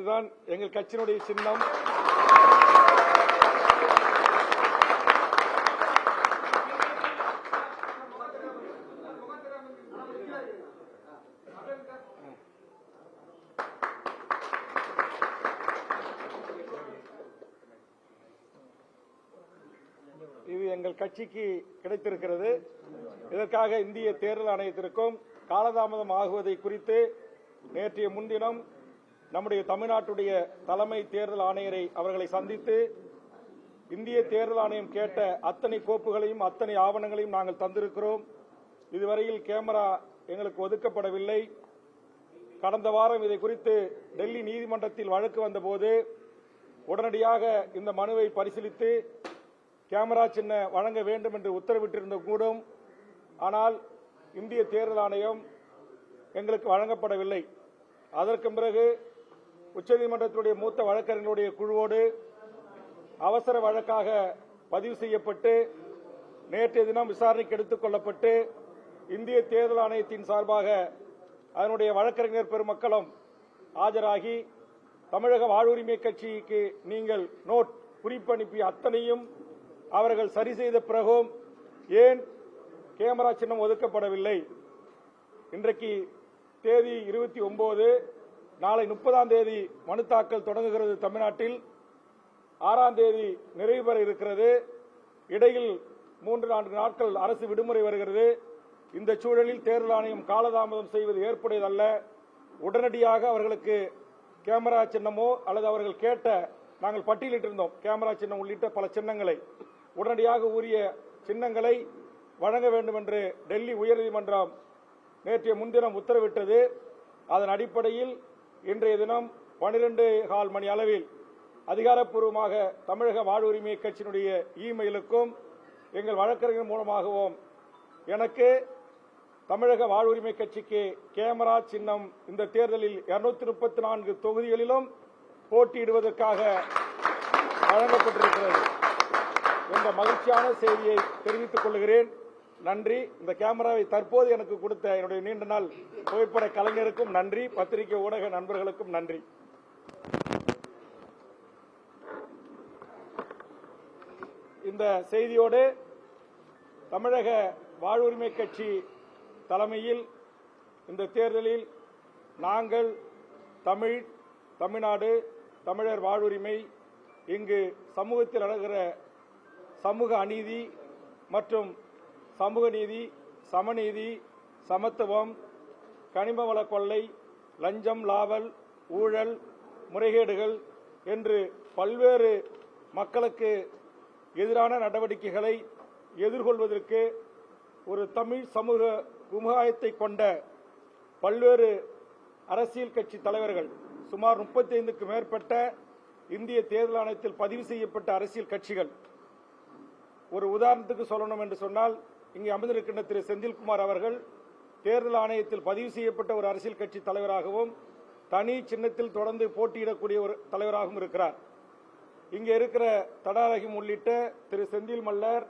இதுதான் எங்கள் கட்சியினுடைய சின்னம். இது எங்கள் கட்சிக்கு கிடைத்திருக்கிறது. இதற்காக இந்திய தேர்தல் ஆணையத்திற்கும் காலதாமதம் ஆகுவதை குறித்து நேற்றைய முன்தினம் நம்முடைய தமிழ்நாட்டுடைய தலைமை தேர்தல் ஆணையரை அவர்களை சந்தித்து இந்திய தேர்தல் ஆணையம் கேட்ட அத்தனை கோப்புகளையும் அத்தனை ஆவணங்களையும் நாங்கள் தந்திருக்கிறோம். இதுவரையில் கேமரா எங்களுக்கு ஒதுக்கப்படவில்லை. கடந்த வாரம் இதை குறித்து டெல்லி நீதிமன்றத்தில் வழக்கு வந்தபோது உடனடியாக இந்த மனுவை பரிசீலித்து கேமரா சின்ன வழங்க வேண்டும் என்று உத்தரவிட்டிருந்த கூடும். ஆனால் இந்திய தேர்தல் ஆணையம் எங்களுக்கு வழங்கப்படவில்லை. அதற்கு பிறகு உச்சநீதிமன்றத்தினுடைய மூத்த வழக்கறிஞர்களுடைய குழுவோடு அவசர வழக்காக பதிவு செய்யப்பட்டு நேற்றைய தினம் விசாரணைக்கு எடுத்துக் கொள்ளப்பட்டு இந்திய தேர்தல் ஆணையத்தின் சார்பாக அதனுடைய வழக்கறிஞர் பெருமக்களும் ஆஜராகி தமிழக வாழ்வுரிமை கட்சிக்கு நீங்கள் நோட் குறிப்பனுப்பிய அத்தனையும் அவர்கள் சரி செய்த பிறகும் ஏன் கேமரா சின்னம் ஒதுக்கப்படவில்லை? இன்றைக்கு தேதி 29, நாளை 30ஆம் தேதி மனு தாக்கல் தொடங்குகிறது. தமிழ்நாட்டில் 6ஆம் தேதி நிறைவு பெற இருக்கிறது. இடையில் 3-4 நாட்கள் அரசு விடுமுறை வருகிறது. இந்த சூழலில் தேர்தல் ஆணையம் காலதாமதம் செய்வது ஏற்புடையதல்ல. உடனடியாக அவர்களுக்கு கேமரா சின்னமோ அல்லது அவர்கள் கேட்ட, நாங்கள் பட்டியலிட்டிருந்தோம் கேமரா சின்னம் உள்ளிட்ட பல சின்னங்களை, உடனடியாக உரிய சின்னங்களை வழங்க வேண்டும் என்று டெல்லி உயர்நீதிமன்றம் நேற்றைய முன்தினம் உத்தரவிட்டது. அதன் அடிப்படையில் இன்றைய தினம் 12:15 மணி அளவில் அதிகாரப்பூர்வமாக தமிழக வாழ்வுரிமை கட்சியினுடைய இமெயிலுக்கும் எங்கள் வழக்கறிஞர் மூலமாகவும் எனக்கு தமிழக வாழ்வுரிமை கட்சிக்கு கேமரா சின்னம் இந்த தேர்தலில் 234 தொகுதிகளிலும் போட்டியிடுவதற்காக வழங்கப்பட்டிருக்கிறது என்ற மகிழ்ச்சியான செய்தியை தெரிவித்துக் கொள்கிறேன். நன்றி. இந்த கேமராவை தற்போது எனக்கு கொடுத்த என்னுடைய நீண்ட நாள் புகைப்பட கலைஞருக்கும் நன்றி. பத்திரிகை ஊடக நண்பர்களுக்கும் நன்றி. இந்த செய்தியோடு தமிழக வாழ்வுரிமை கட்சி தலைமையில் இந்த தேர்தலில் நாங்கள் தமிழ்நாடு தமிழர் வாழ்வுரிமை இங்கு சமூகத்தில் நடக்கிற சமூக அநீதி மற்றும் சமூக நீதி, சமநீதி, சமத்துவம், கனிம வள கொள்ளை, லஞ்சம், லாவல், ஊழல், முறைகேடுகள் என்று பல்வேறு மக்களுக்கு எதிரான நடவடிக்கைகளை எதிர்கொள்வதற்கு ஒரு தமிழ் சமூக குமுகாயத்தை கொண்ட பல்வேறு அரசியல் கட்சி தலைவர்கள், சுமார் 35க்கு மேற்பட்ட இந்திய தேர்தல் ஆணையத்தில் பதிவு செய்யப்பட்ட அரசியல் கட்சிகள். ஒரு உதாரணத்துக்கு சொல்லணும் என்று சொன்னால், இங்கே அமர்ந்திருக்கின்ற திரு செந்தில்குமார் அவர்கள் தேர்தல் ஆணையத்தில் பதிவு செய்யப்பட்ட ஒரு அரசியல் கட்சி தலைவராகவும் தனி சின்னத்தில் தொடர்ந்து போட்டியிடக்கூடிய ஒரு தலைவராகவும் இருக்கிறார். இங்கே இருக்கிற தடாரகிம் உள்ளிட்ட திரு செந்தில் மல்லர்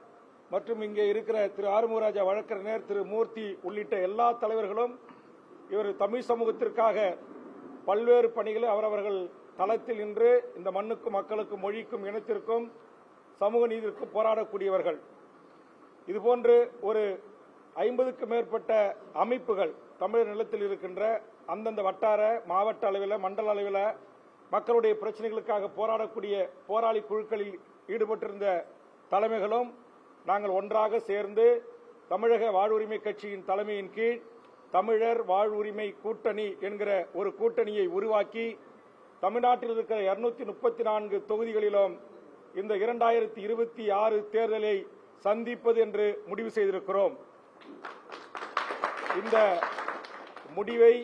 மற்றும் இங்கே இருக்கிற திரு ஆறுமுகராஜா வழக்கறிஞர், திரு மூர்த்தி உள்ளிட்ட எல்லா தலைவர்களும் இவர் தமிழ் சமூகத்திற்காக பல்வேறு பணிகளை அவரவர்கள் தளத்தில் நின்று இந்த மண்ணுக்கும் மக்களுக்கும் மொழிக்கும் இனத்திற்கும் சமூக நீதிக்கும் போராடக்கூடியவர்கள். இதுபோன்று ஒரு 50க்கு மேற்பட்ட அமைப்புகள் தமிழர் நிலத்தில் இருக்கின்ற அந்தந்த வட்டார, மாவட்ட அளவில், மண்டல அளவில் மக்களுடைய பிரச்சனைகளுக்காக போராடக்கூடிய போராளி குழுக்களில் ஈடுபட்டிருந்த தலைமைகளும் நாங்கள் ஒன்றாக சேர்ந்து தமிழக வாழ்வுரிமை கட்சியின் தலைமையின் கீழ் தமிழர் வாழ்வுரிமை கூட்டணி என்கிற ஒரு கூட்டணியை உருவாக்கி தமிழ்நாட்டில் இருக்கிற 234 தொகுதிகளிலும் இந்த 2026 தேர்தலை சந்திப்பது என்று முடிவு செய்திருக்கிறோம். இந்த முடிவை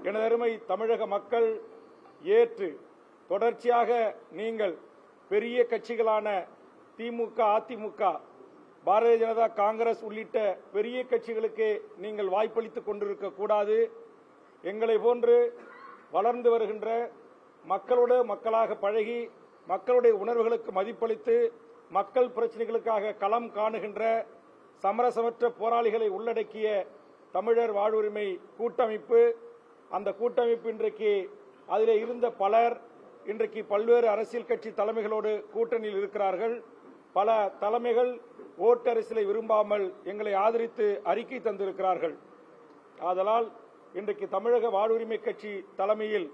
எனதருமை தமிழக மக்கள் ஏற்று தொடர்ச்சியாக நீங்கள் பெரிய கட்சிகளான திமுக, அதிமுக, பாரதிய ஜனதா, காங்கிரஸ் உள்ளிட்ட பெரிய கட்சிகளுக்கு நீங்கள் வாய்ப்பளித்துக் கொண்டிருக்க கூடாது. எங்களை போன்று வளர்ந்து வருகின்ற மக்களோடு மக்களாக பழகி மக்களுடைய உணர்வுகளுக்கு மதிப்பளித்து மக்கள் பிரச்சனைகளுக்காக களம் காணுகின்ற சமரசமற்ற போராளிகளை உள்ளடக்கிய தமிழர் வாழ்வுரிமை கூட்டமைப்பு, அந்த கூட்டமைப்பு இன்றைக்கு அதிலே இருந்த பலர் இன்றைக்கு பல்வேறு அரசியல் கட்சி தலைமைகளோடு கூட்டணியில் இருக்கிறார்கள். பல தலைமைகள் ஓட்டரசியலை விரும்பாமல் எங்களை ஆதரித்து அறிக்கை தந்திருக்கிறார்கள். ஆதலால் இன்றைக்கு தமிழக வாழ்வுரிமை கட்சி தலைமையில்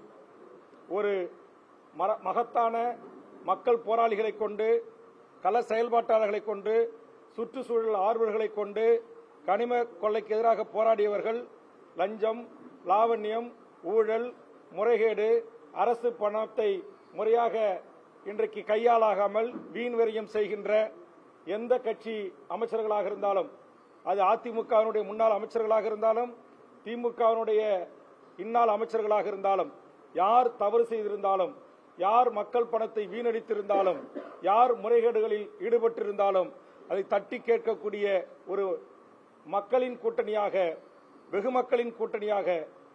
ஒரு மகத்தான மக்கள் போராளிகளை கொண்டு, கள செயல்பாட்டாளர்களை கொண்டு, சுற்றுச்சூழல் ஆர்வலர்களை கொண்டு, கனிம கொள்ளைக்கு எதிராக போராடியவர்கள், லஞ்சம், லாவண்யம், ஊழல், முறைகேடு, அரசு பணத்தை முறையாக இன்றைக்கு கையாளாகாமல் வீண் விரயம் செய்கின்ற எந்த கட்சி அமைச்சர்களாக இருந்தாலும், அது அதிமுகவினுடைய முன்னாள் அமைச்சர்களாக இருந்தாலும், திமுகவினுடைய இந்நாள் அமைச்சர்களாக இருந்தாலும், யார் தவறு செய்திருந்தாலும், யார் மக்கள் பணத்தை வீணடித்திருந்தாலும், யார் முறைகேடுகளில் ஈடுபட்டிருந்தாலும் அதை தட்டி கேட்கக்கூடிய ஒரு மக்களின் கூட்டணியாக, வெகு மக்களின் கூட்டணியாக,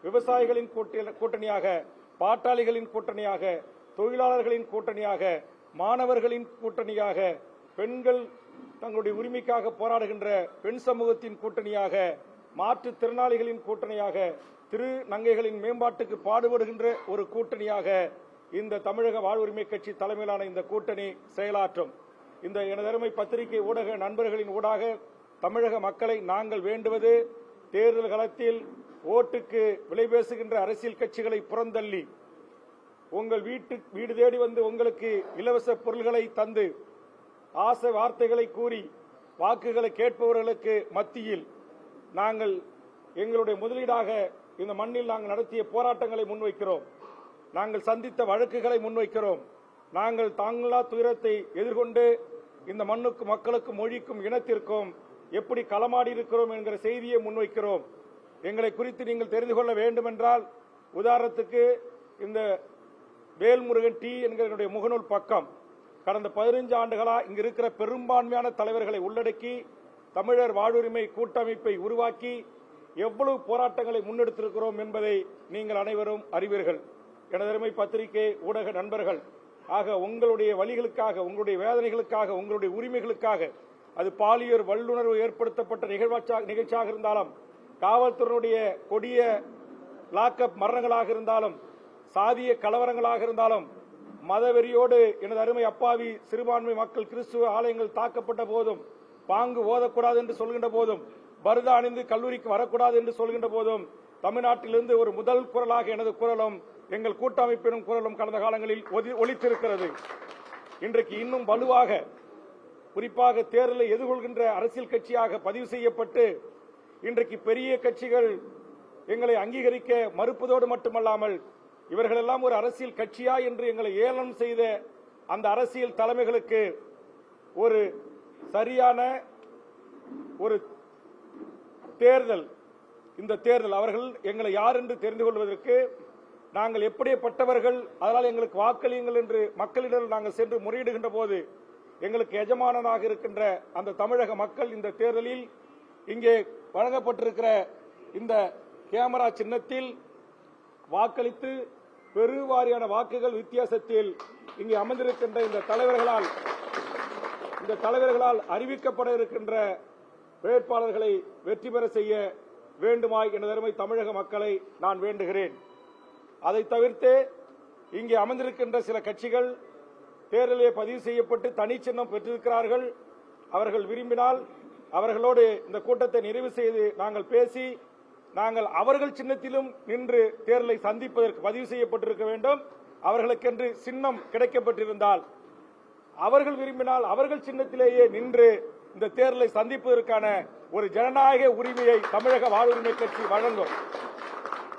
விவசாயிகளின் கூட்டணியாக, பாட்டாளிகளின் கூட்டணியாக, தொழிலாளர்களின் கூட்டணியாக, மாணவர்களின் கூட்டணியாக, பெண்கள் தங்களுடைய உரிமைக்காக போராடுகின்ற பெண் சமூகத்தின் கூட்டணியாக, மாற்றுத்திறனாளிகளின் கூட்டணியாக, திருநங்கைகளின் மேம்பாட்டுக்கு பாடுபடுகின்ற ஒரு கூட்டணியாக இந்த தமிழக வாழ்வுரிமை கட்சி தலைமையிலான இந்த கூட்டணி செயலாற்றும். இந்த எனதருமை பத்திரிகை ஊடக நண்பர்களின் ஊடாக தமிழக மக்களை நாங்கள் வேண்டுவது, தேர்தல் களத்தில் ஓட்டுக்கு விலை பேசுகின்ற அரசியல் கட்சிகளை புறந்தள்ளி, உங்கள் வீடு தேடி வந்து உங்களுக்கு இலவச பொருள்களை தந்து, ஆசை வார்த்தைகளை கூறி வாக்குகளை கேட்பவர்களுக்கு மத்தியில் நாங்கள் எங்களுடைய முதலீடாக இந்த மண்ணில் நாங்கள் நடத்திய போராட்டங்களை முன்வைக்கிறோம். நாங்கள் சந்தித்த வழக்குகளை முன்வைக்கிறோம். நாங்கள் தாங்களா துயரத்தை எதிர்கொண்டு இந்த மண்ணுக்கு, மக்களுக்கும், மொழிக்கும், இனத்திற்கும் எப்படி களமாடி இருக்கிறோம் என்கிற செய்தியை முன்வைக்கிறோம். எங்களை குறித்து நீங்கள் தெரிந்து கொள்ள வேண்டும் என்றால், உதாரணத்துக்கு இந்த வேல்முருகன் டி என்கிற முகநூல் பக்கம் கடந்த 15 ஆண்டுகளா இங்கு இருக்கிற பெரும்பான்மையான தலைவர்களை உள்ளடக்கி தமிழர் வாழ்வுரிமை கூட்டமைப்பை உருவாக்கி எவ்வளவு போராட்டங்களை முன்னெடுத்திருக்கிறோம் என்பதை நீங்கள் அனைவரும் அறிவீர்கள். எனதருமை பத்திரிகை ஊடக நண்பர்கள், ஆக உங்களுடைய வழிகளுக்காக, உங்களுடைய வேதனைகளுக்காக, உங்களுடைய உரிமைகளுக்காக, அது பாலியல் வல்லுணர்வு ஏற்படுத்தப்பட்ட நிகழ்ச்சியாக இருந்தாலும், காவல்துறையினுடைய கொடிய லாக்அப் மரணங்களாக இருந்தாலும், சாதிய கலவரங்களாக இருந்தாலும், மதவெறியோடு எனது அருமை அப்பாவி சிறுபான்மை மக்கள் கிறிஸ்துவ ஆலயங்கள் தாக்கப்பட்ட போதும், பாங்கு ஓதக்கூடாது என்று சொல்கின்ற போதும், பருதா அணிந்து கல்லூரிக்கு வரக்கூடாது என்று சொல்கின்ற போதும், தமிழ்நாட்டிலிருந்து ஒரு முதல் குரலாக எனது குரலும் எங்கள் கூட்டமைப்பினும் குரலும் கடந்த காலங்களில் ஒலித்திருக்கிறது. இன்றைக்கு இன்னும் வலுவாக, குறிப்பாக தேர்தலை எதிர்கொள்கின்ற அரசியல் கட்சியாக பதிவு செய்யப்பட்டு இன்றைக்கு பெரிய கட்சிகள் எங்களை அங்கீகரிக்க மறுப்பதோடு மட்டுமல்லாமல், இவர்களெல்லாம் ஒரு அரசியல் கட்சியா என்று எங்களை ஏளனம் செய்த அந்த அரசியல் தலைமைகளுக்கு ஒரு சரியான ஒரு தேர்தல், இந்த தேர்தல் அவர்கள் எங்களை யார் என்று தெரிந்து கொள்வதற்கு, நாங்கள் எப்படிப்பட்டவர்கள், அதனால் எங்களுக்கு வாக்களியுங்கள் என்று மக்களிடம் நாங்கள் சென்று முறையிடுகின்ற போது எங்களுக்கு எஜமானனாக இருக்கின்ற அந்த தமிழக மக்கள் இந்த தேர்தலில் இங்கே வழங்கப்பட்டிருக்கிற இந்த கேமரா சின்னத்தில் வாக்களித்து பெருவாரியான வாக்குகள் வித்தியாசத்தில் இங்கே அமர்ந்திருக்கின்ற இந்த தலைவர்களால் அறிவிக்கப்பட இருக்கின்ற வேட்பாளர்களை வெற்றி பெற செய்ய வேண்டுமாய் எனது அருமை தமிழக மக்களை நான் வேண்டுகிறேன். அதை தவிர்த்து இங்கே அமர்ந்திருக்கின்ற சில கட்சிகள் தேர்தலிலே பதிவு செய்யப்பட்டு தனி சின்னம் பெற்றிருக்கிறார்கள். அவர்கள் விரும்பினால் அவர்களோடு இந்த கூட்டத்தை நிறைவு செய்து நாங்கள் பேசி, நாங்கள் அவர்கள் சின்னத்திலும் நின்று தேர்தலை சந்திப்பதற்கு பதிவு செய்யப்பட்டிருக்க வேண்டும். அவர்களுக்கென்று சின்னம் கிடைக்கப்பட்டிருந்தால் அவர்கள் விரும்பினால் அவர்கள் சின்னத்திலேயே நின்று இந்த தேர்தலை சந்திப்பதற்கான ஒரு ஜனநாயக உரிமையை தமிழக வாழ்வுரிமை கட்சி வழங்கும்.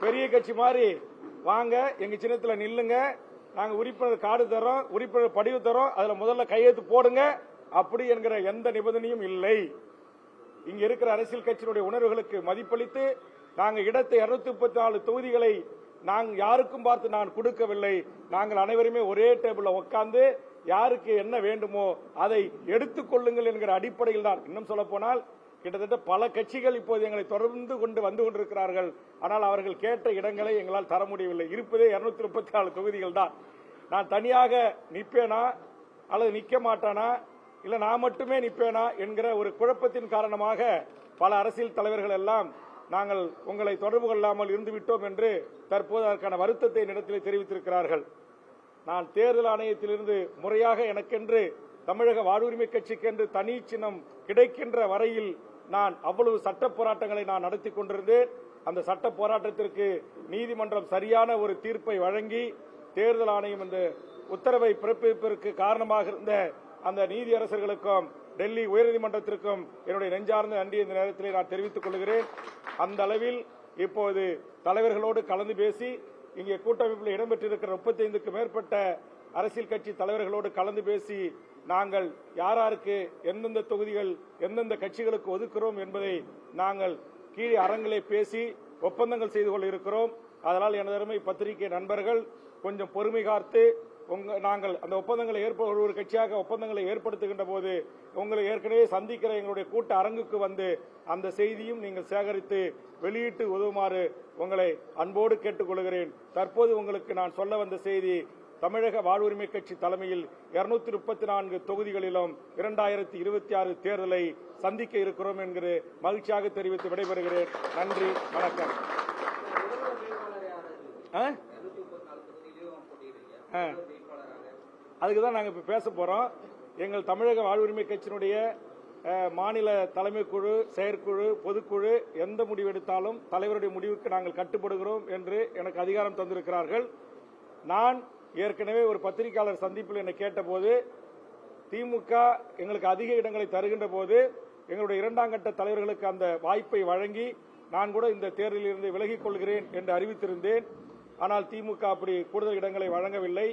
பெரிய கட்சி மாதிரி வாங்க, எங்க சின்னத்தில் நில்லுங்க, நாங்க உறுப்பினர் கார்டு தரோம், உறுப்பினர் படிவு தரோம், அதுல முதல்ல கையெழுத்து போடுங்க, அப்படி என்கிற எந்த நிபந்தனையும் இல்லை. இங்க இருக்கிற அரசியல் கட்சியினுடைய உணர்வுகளுக்கு மதிப்பளித்து நாங்கள் இடத்தை 234 தொகுதிகளை நாங்கள் யாருக்கும் பார்த்து நான் கொடுக்கவில்லை. நாங்கள் அனைவருமே ஒரே டேபிள்ல உட்கார்ந்து யாருக்கு என்ன வேண்டுமோ அதை எடுத்துக் கொள்ளுங்கள் என்கிற அடிப்படையில் தான். இன்னும் சொல்ல போனால் கிட்டத்தட்ட பல கட்சிகள் இப்போது எங்களை தொடர்ந்து வந்து கொண்டிருக்கிறார்கள். ஆனால் அவர்கள் கேட்ட இடங்களை எங்களால் தர முடியவில்லை. இருப்பதே 234 தொகுதிகள் தான். நான் தனியாக நிற்பேனா அல்லது நிற்க மாட்டானா, இல்ல நான் மட்டுமே நிற்பேனா என்கிற ஒரு குழப்பத்தின் காரணமாக பல அரசியல் தலைவர்கள் எல்லாம் நாங்கள் உங்களை தொடர்பு கொள்ளாமல் இருந்துவிட்டோம் என்று தற்போது அதற்கான வருத்தத்தை என்னிடத்திலே தெரிவித்திருக்கிறார்கள். நான் தேர்தல் ஆணையத்திலிருந்து முறையாக எனக்கென்று தமிழக வாழ்வுரிமை கட்சிக்கென்று தனி சின்னம் கிடைக்கின்ற வரையில் நான் அவ்வளவு சட்ட போராட்டங்களை நான் நடத்தி கொண்டிருந்தேன். அந்த சட்ட போராட்டத்திற்கு நீதிமன்றம் சரியான ஒரு தீர்ப்பை வழங்கி தேர்தல் ஆணையம் இந்த உத்தரவை பிறப்பிப்பதற்கு காரணமாக இருந்த அந்த நீதியரசர்களுக்கும் டெல்லி உயர்நீதிமன்றத்திற்கும் என்னுடைய நெஞ்சார்ந்த நன்றி இந்த நேரத்தில் நான் தெரிவித்துக் கொள்கிறேன். அந்த அளவில் இப்போது தலைவர்களோடு கலந்து பேசி இங்கே கூட்டமைப்பில் இடம்பெற்றிருக்கிற 35க்கும் மேற்பட்ட அரசியல் கட்சி தலைவர்களோடு கலந்து பேசி நாங்கள் யாராருக்கு எந்தெந்த தொகுதிகள் எந்தெந்த கட்சிகளுக்கு ஒதுக்குறோம் என்பதை நாங்கள் கீழே அரங்கிலே பேசி ஒப்பந்தங்கள் செய்து கொள்ள இருக்கிறோம். அதனால் எனது அருமை பத்திரிகை நண்பர்கள் கொஞ்சம் பொறுமை காத்து நாங்கள் அந்த ஒப்பந்தங்களை ஒரு கட்சியாக ஒப்பந்தங்களை ஏற்படுத்துகின்ற போது உங்களை ஏற்கனவே சந்திக்கிற எங்களுடைய கூட்ட அரங்குக்கு வந்து அந்த செய்தியும் நீங்கள் சேகரித்து வெளியிட்டு உதவுமாறு உங்களை அன்போடு கேட்டுக்கொள்கிறேன். தற்போது உங்களுக்கு நான் சொல்ல வந்த செய்தி, தமிழக வாழ்வுரிமை கட்சி தலைமையில் 234 தொகுதிகளிலும் 2026 தேர்தலை சந்திக்க இருக்கிறோம் என்கிற மகிழ்ச்சியாக தெரிவித்து விடைபெறுகிறேன். நன்றி, வணக்கம். அதுக்குதான் நாங்க இப்ப பேச போறோம். எங்கள் தமிழக வாழ்வுரிமை கட்சியினுடைய மாநில தலைமை குழு, செயற்குழு, பொதுக்குழு எந்த முடிவெடுத்தாலும் தலைவருடைய முடிவுக்கு நாங்கள் கட்டுப்படுகிறோம் என்று எனக்கு அதிகாரம் தந்திருக்கிறார்கள். நான் ஏற்கனவே ஒரு பத்திரிகையாளர் சந்திப்பில் என்னை கேட்டபோது திமுக எங்களுக்கு அதிக இடங்களை தருகின்ற போது எங்களுடைய 2ஆம் கட்ட தலைவர்களுக்கு அந்த வாய்ப்பை வழங்கி நான் கூட இந்த தேர்தலில் இருந்து விலகிக் கொள்கிறேன் என்று அறிவித்திருந்தேன். ஆனால் திமுக அப்படி கூடுதல் இடங்களை வழங்கவில்லை.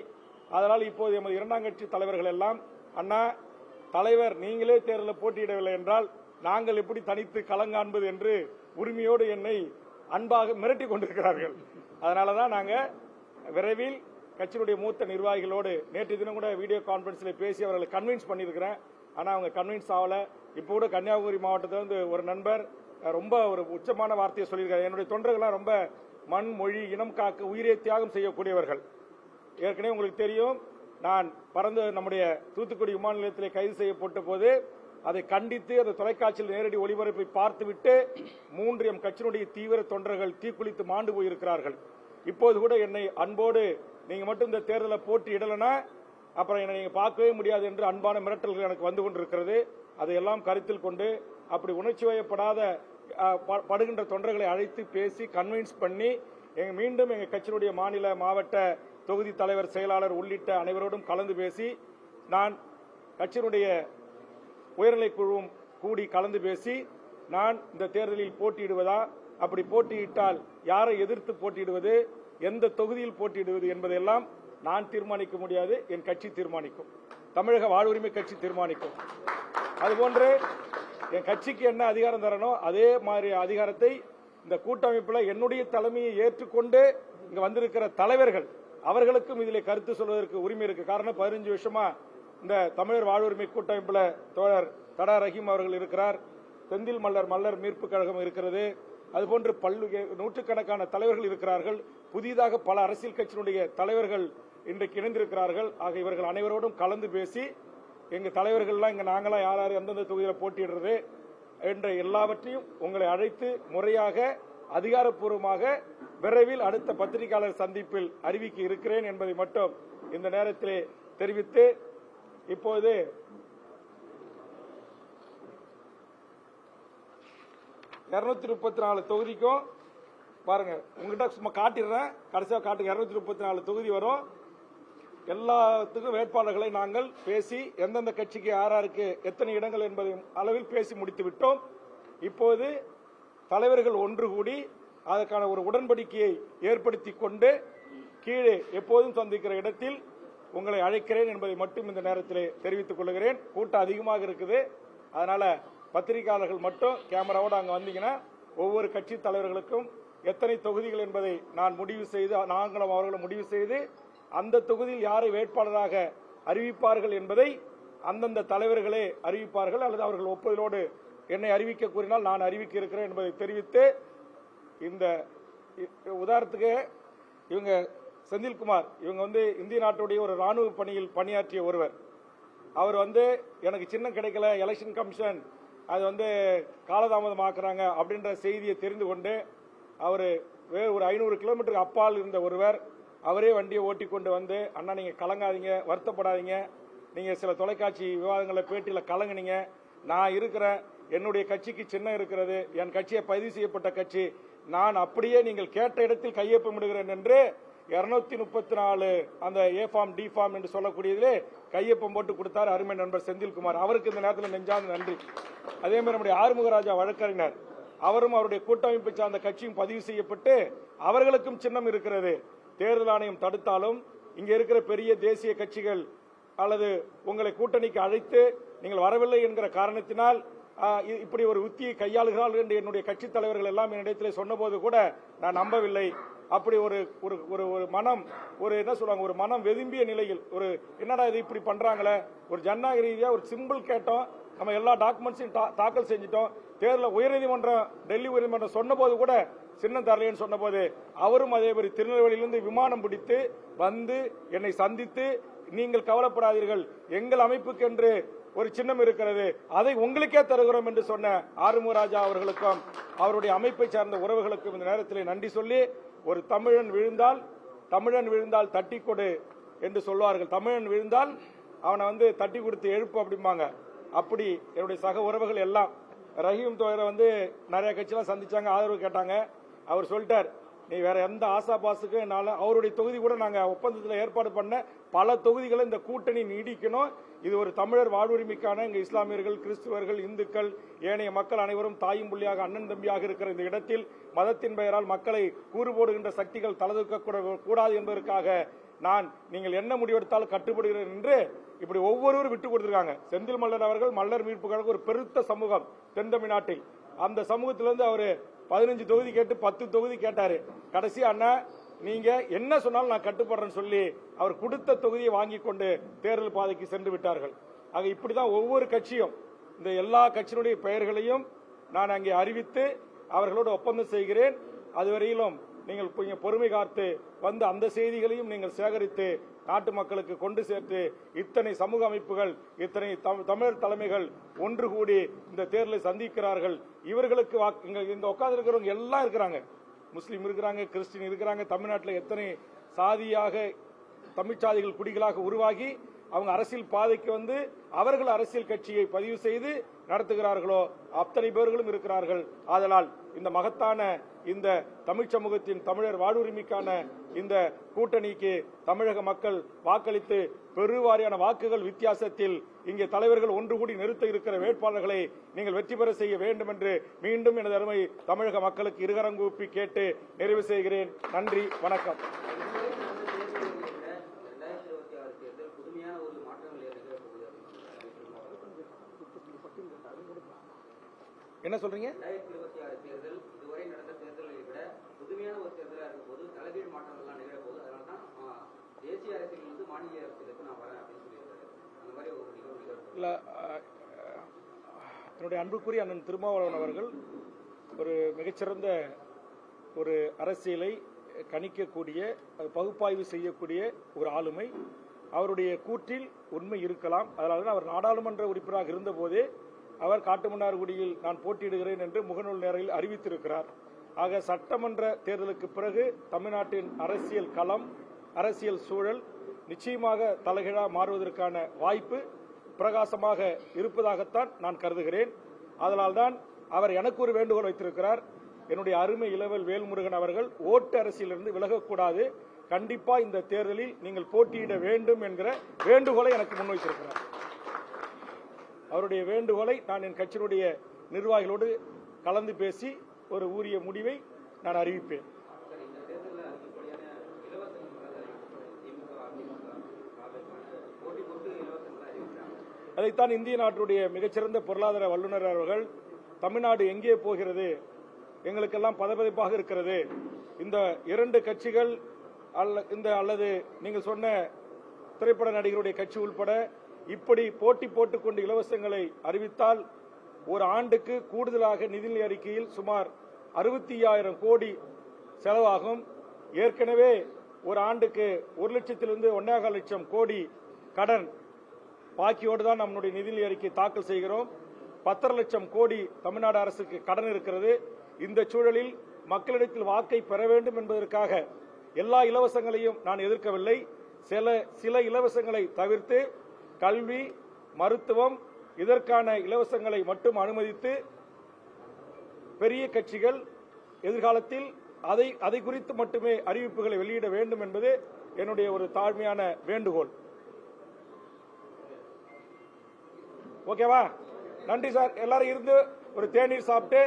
அதனால் இப்போது எமது 2ஆம் கட்சி தலைவர்கள் எல்லாம், அண்ணா தலைவர் நீங்களே தேர்தலில் போட்டியிடவில்லை என்றால் நாங்கள் எப்படி தனித்து களங்காண்பது என்று உரிமையோடு என்னை அன்பாக மிரட்டிக் கொண்டிருக்கிறார்கள். அதனாலதான் நாங்க விரைவில் கட்சியினுடைய மூத்த நிர்வாகிகளோடு நேற்று தினம் கூட வீடியோ கான்பரன்ஸில் பேசி அவர்களை கன்வின்ஸ் பண்ணியிருக்கிறேன். ஆனா அவங்க கன்வின்ஸ் ஆகல. இப்போ கூட கன்னியாகுமரி மாவட்டத்திலிருந்து ஒரு நண்பர் ரொம்ப ஒரு உச்சமான வார்த்தையை சொல்லியிருக்காரு. என்னுடைய தொண்டர்கள்லாம் ரொம்ப மண், மொழி, இனம் காக்க உயிரை தியாகம் செய்யக்கூடியவர்கள். ஏற்கனவே உங்களுக்கு தெரியும், நான் பறந்து நம்முடைய தூத்துக்குடி விமான நிலையத்திலே கைது செய்யப்பட்ட போது அதை கண்டித்து அந்த தொலைக்காட்சியில் நேரடி ஒளிபரப்பை பார்த்துவிட்டு 3 எம் கட்சியினுடைய தீவிர தொண்டர்கள் தீக்குளித்து மாண்டு போயிருக்கிறார்கள். இப்போது கூட என்னை அன்போடு நீங்க மட்டும் இந்த தேர்தலில் போட்டியிடலனா அப்புறம் என்னை நீங்க பார்க்கவே முடியாது என்று அன்பான மிரட்டல்கள் எனக்கு வந்து கொண்டிருக்கிறது. அதையெல்லாம் கருத்தில் கொண்டு அப்படி உணர்ச்சி வயப்படாத படுகின்ற தொண்டர்களை அழைத்து பேசி கன்வின்ஸ் பண்ணி மீண்டும் எங்க கட்சியினுடைய மாநில, மாவட்ட, தொகுதி தலைவர், செயலாளர் உள்ளிட்ட அனைவரோடும் கலந்து பேசி நான் கட்சியினுடைய உயர்நிலை குழுவும் கூடி கலந்து பேசி நான் இந்த தேர்தலில் போட்டியிடுவதா, அப்படி போட்டியிட்டால் யாரை எதிர்த்து போட்டியிடுவது, எந்த தொகுதியில் போட்டியிடுவது என்பதையெல்லாம் நான் தீர்மானிக்க முடியாது. என் கட்சி தீர்மானிக்கும், தமிழக வாழ்வுரிமை கட்சி தீர்மானிக்கும். அதுபோன்று என் கட்சிக்கு என்ன அதிகாரம் தரணும் அதே மாதிரி அதிகாரத்தை இந்த கூட்டமைப்பில் என்னுடைய தலைமையை ஏற்றுக்கொண்டு இங்க வந்திருக்கிற தலைவர்கள் அவர்களுக்கும் இதிலே கருத்து சொல்வதற்கு உரிமை இருக்கு. காரணம் 15 வருஷமா இந்த தமிழர் வாழ்வுரிமை கூட்டமைப்பில் தோழர் தடா ரஹீம் அவர்கள் இருக்கிறார், செந்தில் மல்லர் மீட்பு கழகம் இருக்கிறது, அதுபோன்று நூற்றுக்கணக்கான தலைவர்கள் இருக்கிறார்கள். புதிதாக பல அரசியல் கட்சியினுடைய தலைவர்கள் இன்றைக்கு இணைந்திருக்கிறார்கள். ஆக இவர்கள் அனைவரோடும் கலந்து பேசி எங்க தலைவர்கள்லாம் இங்க நாங்களாம் யார் எந்தெந்த தொகுதியில் போட்டியிடுறது என்ற எல்லாவற்றையும் உங்களை அழைத்து முறையாக அதிகாரப்பூர்வமாக விரைவில் அடுத்த பத்திரிகையாளர் சந்திப்பில் அறிவிக்க இருக்கிறேன் என்பதை மட்டும் இந்த நேரத்திலே தெரிவித்து, இப்போது $234 தொகுதிக்கும் பாருங்க, உங்ககிட்ட சும்மா காட்டிடுறேன், கடைசியாக காட்டுங்க. 234 தொகுதி வரும். எல்லாத்துக்கும் வேட்பாளர்களை நாங்கள் பேசி எந்தெந்த கட்சிக்கு யாருக்கு எத்தனை இடங்கள் என்பதை அளவில் பேசி முடித்து விட்டோம். இப்போது தலைவர்கள் ஒன்று கூடி அதற்கான ஒரு உடன்படிக்கையை ஏற்படுத்தி கொண்டு கீழே எப்போதும் சந்திக்கிற இடத்தில் உங்களை அழைக்கிறேன் என்பதை மட்டும் இந்த நேரத்தில் தெரிவித்துக் கொள்கிறேன். கூட்டம் அதிகமாக இருக்குது. அதனால பத்திரிகையாளர்கள் மட்டும் கேமராவோட அங்க வந்தீங்கன்னா ஒவ்வொரு கட்சி தலைவர்களுக்கும் எத்தனை தொகுதிகள் என்பதை நான் முடிவு செய்து, நாங்களும் அவர்களும் முடிவு செய்து அந்த தொகுதியில் யாரை வேட்பாளராக அறிவிப்பார்கள் என்பதை அந்தந்த தலைவர்களே அறிவிப்பார்கள். அல்லது அவர்கள் ஒப்புதலோடு என்னை அறிவிக்க கூறினால் நான் அறிவிக்க இருக்கிறேன் என்பதை தெரிவித்து, இந்த உதாரணத்துக்கு இவங்க செந்தில்குமார், இவங்க இந்திய நாட்டுடைய ஒரு ராணுவ பணியில் பணியாற்றிய ஒருவர். அவர் எனக்கு சின்னம் கிடைக்கல, எலெக்ஷன் கமிஷன் அது காலதாமதமாக்குறாங்க அப்படின்ற செய்தியை தெரிந்து கொண்டு அவர் வேறு ஒரு 500 கிலோமீட்டருக்கு அப்பால் இருந்த ஒருவர் அவரே வண்டியை ஓட்டி கொண்டு வந்து, அண்ணா நீங்க கலங்காதீங்க, வருத்தப்படாதீங்க, நீங்க சில தொலைக்காட்சி விவாதங்களில் பேட்டியில் கலங்குனீங்க, நான் இருக்கிறேன், என்னுடைய கட்சிக்கு சின்னம் இருக்கிறது, என் கட்சியை பதிவு செய்யப்பட்ட கட்சி, நான் அப்படியே நீங்கள் கேட்ட இடத்தில் கையொப்பமிடுகிறேன் என்று 234 அந்த ஏ ஃபார்ம் டி ஃபார்ம் என்று சொல்லக்கூடியதிலே கையொப்பம் போட்டு கொடுத்தார் அருமை நண்பர் செந்தில்குமார். அவருக்கு இந்த நேரத்தில் நெஞ்சார்ந்த நன்றி. அதே மாதிரி நம்முடைய ஆறுமுகராஜா வழக்கறிஞர், அவரும் அவருடைய கூட்டமைப்பை சார்ந்த கட்சியும் பதிவு செய்யப்பட்டு அவர்களுக்கும் சின்னம் இருக்கிறது. தேர்தல் ஆணையம் தடுத்தாலும் இங்க இருக்கிற பெரிய தேசிய கட்சிகள் அல்லது உங்களை கூட்டணிக்கு அழைத்து நீங்கள் வரவில்லை என்கிற காரணத்தினால் இப்படி ஒரு உத்தியை கையாளுகிறார்கள் என்று என்னுடைய கட்சி தலைவர்கள் எல்லாம் என்னிடத்திலே சொன்னபோது கூட நான் நம்பவில்லை. அப்படி ஒரு ஒரு ஒரு மனம் என்ன சொல்றாங்க, ஒரு மனம் வெதும்பிய நிலையில் என்னடா இது இப்படி பண்றாங்களே, ஒரு ஜனநாயக ரீதியா ஒரு சிம்பிள் கேட்டோம், நம்ம எல்லா டாக்குமெண்ட்ஸையும் தாக்கல் செஞ்சிட்டோம், தேர்தல் உயர்நீதிமன்றம் டெல்லி உயர்நீதிமன்றம் சொன்னபோது கூட சின்னம் தரலைன்னு சொன்னபோது அவரும் அதே மாதிரி திருநெல்வேலியிலிருந்து விமானம் பிடித்து வந்து என்னை சந்தித்து, நீங்கள் கவலைப்படாதீர்கள், எங்கள் அமைப்புக்கு என்று ஒரு சின்னம் இருக்கிறது, அதை உங்களுக்கே தருகிறோம் என்று சொன்ன ஆறுமுகராஜா அவர்களுக்கும் அவருடைய அமைப்பை சார்ந்த உறவுகளுக்கும் இந்த நேரத்தில் நன்றி சொல்லி, ஒரு தமிழன் விழுந்தால் தட்டி கொடு என்று சொல்வார்கள், தமிழன் விழுந்தால் அவனை தட்டி கொடுத்து எழுப்பு அப்படிம்பாங்க. அப்படி என்னுடைய சக உறவுகள் எல்லாம் ரஹீம் தோழரை நிறைய கட்சியெல்லாம் சந்திச்சாங்க, ஆதரவு கேட்டாங்க. அவர் சொல்லிட்டார், நீ வேற எந்த ஆசாபாசுக்கும் என்னால, அவருடைய தொகுதி கூட நாங்க ஒப்பந்தத்தில் ஏற்பாடு பண்ண பல தொகுதிகளை இந்த கூட்டணி நீடிக்கணும், இது ஒரு தமிழர் வாழ்வுரிமைக்கான, இங்க இஸ்லாமியர்கள், கிறிஸ்துவர்கள், இந்துக்கள், ஏனைய மக்கள் அனைவரும் தாயும் புள்ளியாக அண்ணன் தம்பியாக இருக்கிற இந்த இடத்தில் மதத்தின் பெயரால் மக்களை கூறு போடுகின்ற சக்திகள் தலதூக்க கூடாது என்பதற்காக நீங்கள் என்ன முடிவெடுத்தாலும் கட்டுப்படுகிறேன் என்று இப்படி ஒவ்வொருவரும் விட்டு கொடுத்திருக்காங்க. செந்தில் மல்லர் அவர்கள் மல்லர் மீட்பு கழகம் ஒரு பெருத்த சமூகம் தென் தமிழ்நாட்டில், அந்த சமூகத்திலிருந்து அவரு 15 தொகுதி கேட்டு 10 தொகுதி கேட்டாரு. கடைசி அண்ணா நீங்க என்ன சொன்னாலும் நான் கட்டுப்படுறேன்னு சொல்லி அவர் கொடுத்த தொகுதியை வாங்கி கொண்டு தேர்தல் பாதைக்கு சென்று விட்டார்கள். ஆக இப்படிதான் ஒவ்வொரு கட்சியும், இந்த எல்லா கட்சியினுடைய பெயர்களையும் நான் அங்கே அறிவித்து அவர்களோடு ஒப்பந்தம் செய்கிறேன். அதுவரையிலும் நீங்கள் பொறுமை காத்து வந்து அந்த செய்திகளையும் நீங்கள் சேகரித்து நாட்டு மக்களுக்கு கொண்டு சேர்த்து, இத்தனை சமூக அமைப்புகள், இத்தனை தமிழர் தலைமைகள் ஒன்று கூடி இந்த தேர்தலை சந்திக்கிறார்கள். இவர்களுக்கு இந்த உட்கார்ந்து இருக்கிறவங்க எல்லாம் இருக்கிறாங்க, முஸ்லீம் இருக்கிறாங்க, கிறிஸ்டின் இருக்கிறாங்க, தமிழ்நாட்டில் எத்தனை சாதியாக தமிழ்ச்சாதிகள் குடிகளாக உருவாகி அவங்க அரசியல் பாதைக்கு அவர்கள் அரசியல் கட்சியை பதிவு செய்து நடத்துகிறார்களோ அத்தனை பேர்களும் இருக்கிறார்கள். ஆதலால் இந்த மகத்தான இந்த தமிழ் சமூகத்தின் தமிழர் வாழ்வுரிமைக்கான இந்த கூட்டணிக்கு தமிழக மக்கள் வாக்களித்து பெருவாரியான வாக்குகள் வித்தியாசத்தில் இங்கே தலைவர்கள் ஒன்று கூடி நிறுத்த இருக்கிற வேட்பாளர்களை நீங்கள் வெற்றி பெற செய்ய வேண்டும் என்று மீண்டும் எனது அருமை தமிழக மக்களுக்கு இருகரங்கூப்பி கேட்டு நிறைவு செய்கிறேன். நன்றி, வணக்கம். என்ன சொல்றீங்க? 2026 தேர்தல் இதுவரை நடந்த தேர்தலை விட புதுமையான ஒரு தேர்தலாக இருக்கும் போது தலைகீழ் மாற்றங்கள்லாம் நிகழ போது, அதனால தான் தேசிய அரசியல் மாநில அரசியலுக்கு நான் வரேன் அப்படின்னு சொல்லியிருக்காரு. அந்த மாதிரி ஒரு நிகழ்வு இல்ல, என்னுடைய அன்புக்குரிய அண்ணன் திருமாவளவன் அவர்கள் ஒரு மிகச்சிறந்த ஒரு அரசியலை கணிக்கக்கூடிய, பகுப்பாய்வு செய்யக்கூடிய ஒரு ஆளுமை. அவருடைய கூற்றில் உண்மை இருக்கலாம். அதனால்தான் அவர் நாடாளுமன்ற உறுப்பினராக இருந்த போதே அவர் காட்டுமன்னார்குடியில் நான் போட்டியிடுகிறேன் என்று முகநூல் நேரில் அறிவித்திருக்கிறார். ஆக சட்டமன்ற தேர்தலுக்கு பிறகு தமிழ்நாட்டின் அரசியல் களம், அரசியல் சூழல் நிச்சயமாக தலைகீழாக மாறுவதற்கான வாய்ப்பு பிரகாசமாக இருப்பதாகத்தான் நான் கருதுகிறேன். அதனால்தான் அவர் எனக்கு ஒரு வேண்டுகோள் வைத்திருக்கிறார். என்னுடைய அருமை இளவல் வேல்முருகன் அவர்கள் ஓட்டு அரசியலிருந்து விலகக்கூடாது, கண்டிப்பா இந்த தேர்தலில் நீங்கள் போட்டியிட வேண்டும் என்கிற வேண்டுகோளை எனக்கு முன்வைத்திருக்கிறார். அவருடைய வேண்டுகோளை நான் என் கட்சியினுடைய நிர்வாகிகளோடு கலந்து பேசி ஒரு உரிய முடிவை நான் அறிவிப்பேன். அதைத்தான் இந்திய நாட்டுடைய மிகச்சிறந்த பொருளாதார வல்லுநர் அவர்கள், தமிழ்நாடு எங்கே போகிறது, எங்களுக்கெல்லாம் பதபதைப்பாக இருக்கிறது, இந்த 2 கட்சிகள் அல்லது நீங்கள் சொன்ன திரைப்பட நடிகருடைய கட்சி உள்பட இப்படி போட்டி போட்டுக்கொண்டு இலவசங்களை அறிவித்தால் ஒரு ஆண்டுக்கு கூடுதலாக நிதிநிலை அறிக்கையில் சுமார் 65,000 கோடி செலவாகும். ஏற்கனவே ஒரு ஆண்டுக்கு 1 லட்சத்திலிருந்து 1.25 லட்சம் கோடி கடன் பாக்கியோடு தான் நம்முடைய நிதிநிலை அறிக்கை தாக்கல் செய்கிறோம். 10.5 லட்சம் கோடி தமிழ்நாடு அரசுக்கு கடன் இருக்கிறது. இந்த சூழலில் மக்களிடத்தில் வாக்கை பெற வேண்டும் என்பதற்காக எல்லா இலவசங்களையும் நான் எதிர்க்கவில்லை. சில இலவசங்களை தவிர்த்து கல்வி, மருத்துவம் இதற்கான இலவசங்களை மட்டும் அனுமதித்து பெரிய கட்சிகள் எதிர்காலத்தில் அதை குறித்து மட்டுமே அறிவிப்புகளை வெளியிட வேண்டும் என்பது என்னுடைய ஒரு தாழ்மையான வேண்டுகோள். ஓகேவா? நன்றி சார். எல்லாரும் இருந்து ஒரு தேநீர் சாப்பிட்டு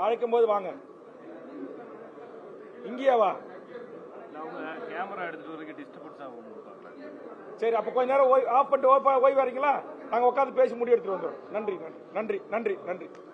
அழைக்கும் போது வாங்க. இங்கேயாவா? கேமரா எடுத்துட்டு வரைக்கும் டிஸ்டர்பன்ஸ் ஆகும். சரி, அப்ப கொஞ்ச நேரம் ஆஃப் பண்ணிட்டு ஓய்வு வரீங்களா? நாங்க உட்காந்து பேசி முடிவு எடுத்துட்டு வந்துடும். நன்றி நன்றி நன்றி நன்றி நன்றி.